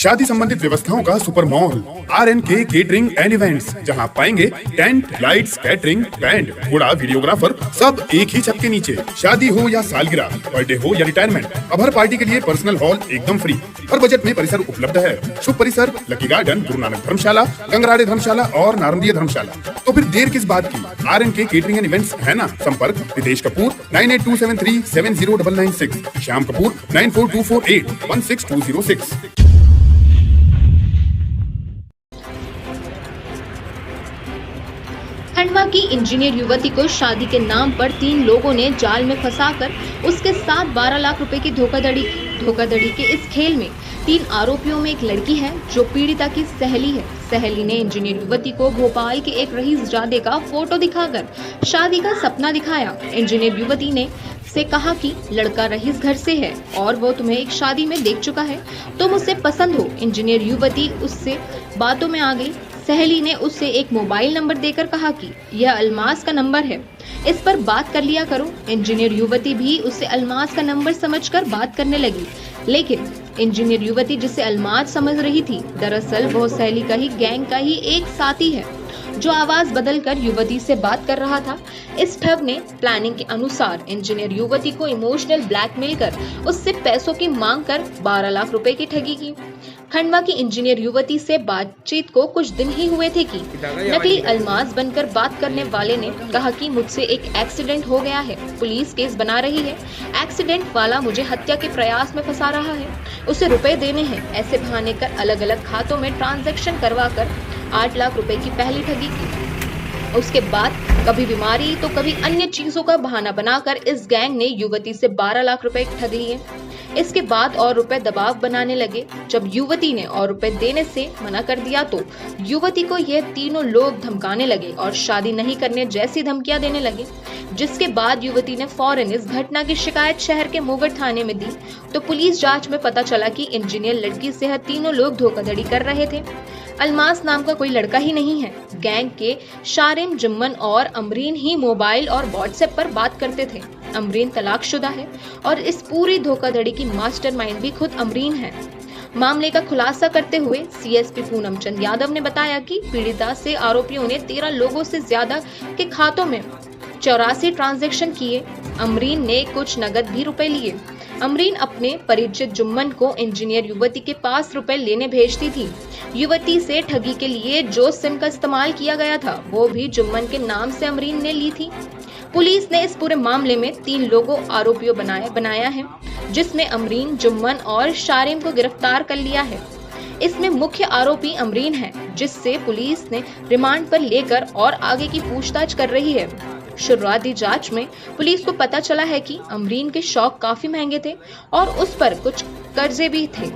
शादी संबंधित व्यवस्थाओं का super mall RNK catering and events, जहां पाएंगे टेंट, लाइट्स, कैटरिंग, बैंड, घोड़ा, वीडियोग्राफर, सब एक ही छत के नीचे। शादी हो या सालगिरह, बर्थडे हो या रिटायरमेंट, अब हर पार्टी के लिए पर्सनल हॉल एकदम फ्री। हर बजट में परिसर उपलब्ध है। शुभ परिसर लकी गार्डन, गुरु नानक धर्मशाला, गंगराड़े धर्मशाला और नारंदिया धर्मशाला। तो फिर देर किस बात की? RNK केटरिंग एंड इवेंट्स है ना। संपर्क रितेश कपूर 9827370996, श्याम कपूर 9424816206। खंडवा की इंजीनियर युवती को शादी के नाम पर 3 लोगों ने जाल में फंसाकर उसके साथ 12 लाख रुपए की धोखाधड़ी के इस खेल में 3 आरोपियों में एक लड़की है जो पीड़िता की सहेली है। सहेली ने इंजीनियर युवती को भोपाल के एक रईसजादे का फोटो दिखाकर शादी का सपना दिखाया। इंजीनियर युवती ने से कहा कि लड़का रईस घर से है और वो तुम्हें एक शादी में देख चुका है, तुम उससे पसंद हो। इंजीनियर युवती उससे बातों में आ गई। सहेली ने उससे एक मोबाइल नंबर देकर कहा कि यह अलमास का नंबर है, इस पर बात कर लिया करो। इंजीनियर युवती भी उससे अलमास का नंबर समझकर बात करने लगी, लेकिन इंजीनियर युवती जिसे अलमास समझ रही थी, दरअसल वो सहेली का ही गैंग का ही एक साथी है जो आवाज बदलकर युवती से बात कर रहा था। इस ठग ने प्लानिंग के अनुसार इंजीनियर युवती को इमोशनल ब्लैकमेल कर उससे पैसों की मांग कर 12 लाख रुपए की ठगी की। खंडवा की इंजीनियर युवती से बातचीत को कुछ दिन ही हुए थे कि नकली अलमास बनकर बात करने वाले ने कहा कि मुझसे एक एक्सीडेंट हो गया है, पुलिस केस बना रही है, एक्सीडेंट वाला मुझे हत्या के प्रयास में फंसा रहा है, उसे रुपए देने हैं। ऐसे बहाने कर अलग अलग खातों में ट्रांजैक्शन करवाकर 8 लाख रुपए की पहली ठगी की। उसके बाद कभी बीमारी तो कभी अन्य चीजों का बहाना बनाकर इस गैंग ने युवती से 12 लाख रुपए ठग लिए। इसके बाद और रुपए दबाव बनाने लगे। जब युवती ने और रुपए देने से मना कर दिया तो युवती को ये तीनों लोग धमकाने लगे और शादी नहीं करने जैसी धमकियां देने लगे, जिसके बाद युवती ने फौरन इस घटना की शिकायत शहर के मोगढ़ थाने में दी। तो पुलिस जांच में पता चला कि इंजीनियर लड़की से तीनों लोग धोखाधड़ी कर रहे थे। अलमास नाम का कोई लड़का ही नहीं है। गैंग के शारिम, जुम्मन और अमरीन ही मोबाइल और व्हाट्सएप पर बात करते थे। अमरीन तलाकशुदा है और इस पूरी धोखाधड़ी की मास्टरमाइंड भी खुद अमरीन है। मामले का खुलासा करते हुए CSP पूनम चंद यादव ने बताया कि पीड़िता से आरोपियों ने 13 लोगों से ज्यादा के खातों में 84 ट्रांजैक्शन किए। अमरीन ने कुछ नगद भी रुपए लिए। अमरीन अपने परिचित जुम्मन को इंजीनियर युवती के पास रुपए लेने भेजती थी। युवती से ठगी के लिए जो सिम का इस्तेमाल किया गया था वो भी जुम्मन के नाम से अमरीन ने ली थी। पुलिस ने इस पूरे मामले में 3 लोगों आरोपियों बनाया है, जिसमें अमरीन, जुम्मन और शारिम को गिरफ्तार कर लिया है। इसमें मुख्य आरोपी अमरीन है, जिससे पुलिस ने रिमांड पर लेकर और आगे की पूछताछ कर रही है। शुरुआती जांच में पुलिस को पता चला है कि अमरीन के शौक काफी महंगे थे और उस पर कुछ कर्जे भी थे।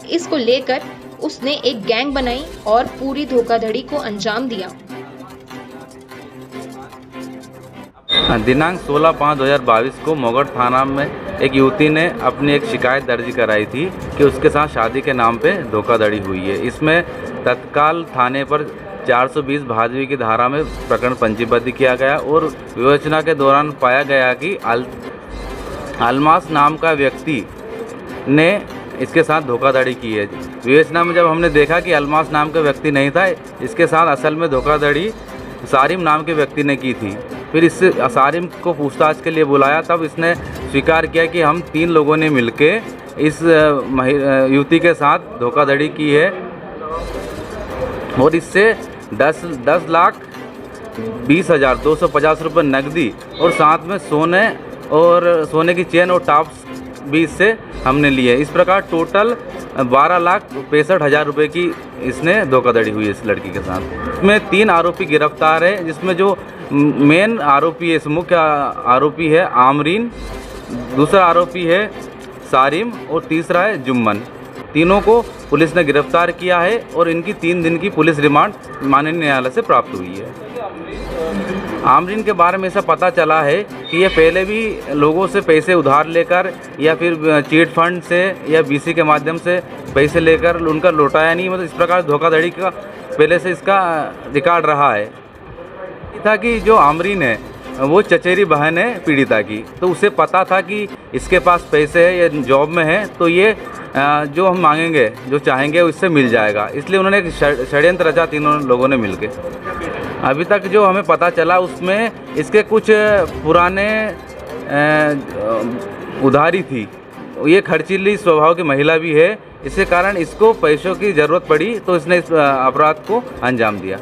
इसको लेकर उसने एक गैंग बनाई और पूरी धोखाधड़ी को अंजाम दिया। दिनांक 16/5/2022 को मोगढ़ थाना में एक युवती ने अपनी एक शिकायत दर्ज कराई थी कि उसके साथ शादी के नाम पे धोखाधड़ी हुई है। इसमें तत्काल थाने पर 420 भादवी की धारा में प्रकरण पंजीबद्ध किया गया और विवेचना के दौरान पाया गया कि अलमास नाम का व्यक्ति ने इसके साथ धोखाधड़ी की है। विवेचना में जब हमने देखा कि अलमास नाम का व्यक्ति नहीं था, इसके साथ असल में धोखाधड़ी सारिम नाम के व्यक्ति ने की थी। फिर इससे सारिम को पूछताछ के लिए बुलाया, तब इसने स्वीकार किया कि हम 3 लोगों ने मिलके इस युवती के साथ धोखाधड़ी की है और इससे 10,20,250 रुपये नकदी और साथ में सोने की चेन और टॉप्स भी इससे हमने लिए। इस प्रकार टोटल 12,65,000 रुपये की इसने धोखाधड़ी हुई है इस लड़की के साथ। इसमें 3 आरोपी गिरफ्तार है, जिसमें जो मेन आरोपी है, मुख्य आरोपी है आमरीन, दूसरा आरोपी है सारिम और तीसरा है जुम्मन। तीनों को पुलिस ने गिरफ्तार किया है और इनकी 3 दिन की पुलिस रिमांड माननीय न्यायालय से प्राप्त हुई है। आमरीन के बारे में ऐसा पता चला है कि ये पहले भी लोगों से पैसे उधार लेकर या फिर चीट फंड से या BC के माध्यम से पैसे लेकर उनका लौटाया नहीं, मतलब इस प्रकार धोखाधड़ी का पहले से इसका रिकॉर्ड रहा है। था कि जो आमरीन है वो चचेरी बहन है पीड़िता की, तो उसे पता था कि इसके पास पैसे है, ये जॉब में है, तो ये जो हम मांगेंगे, जो चाहेंगे उससे मिल जाएगा, इसलिए उन्होंने एक षड्यंत्र रचा तीनों लोगों ने मिलके। अभी तक जो हमें पता चला उसमें इसके कुछ पुराने उधारी थी, ये खर्चीली स्वभाव की महिला भी है, इसके कारण इसको पैसों की ज़रूरत पड़ी तो इसने इस अपराध को अंजाम दिया।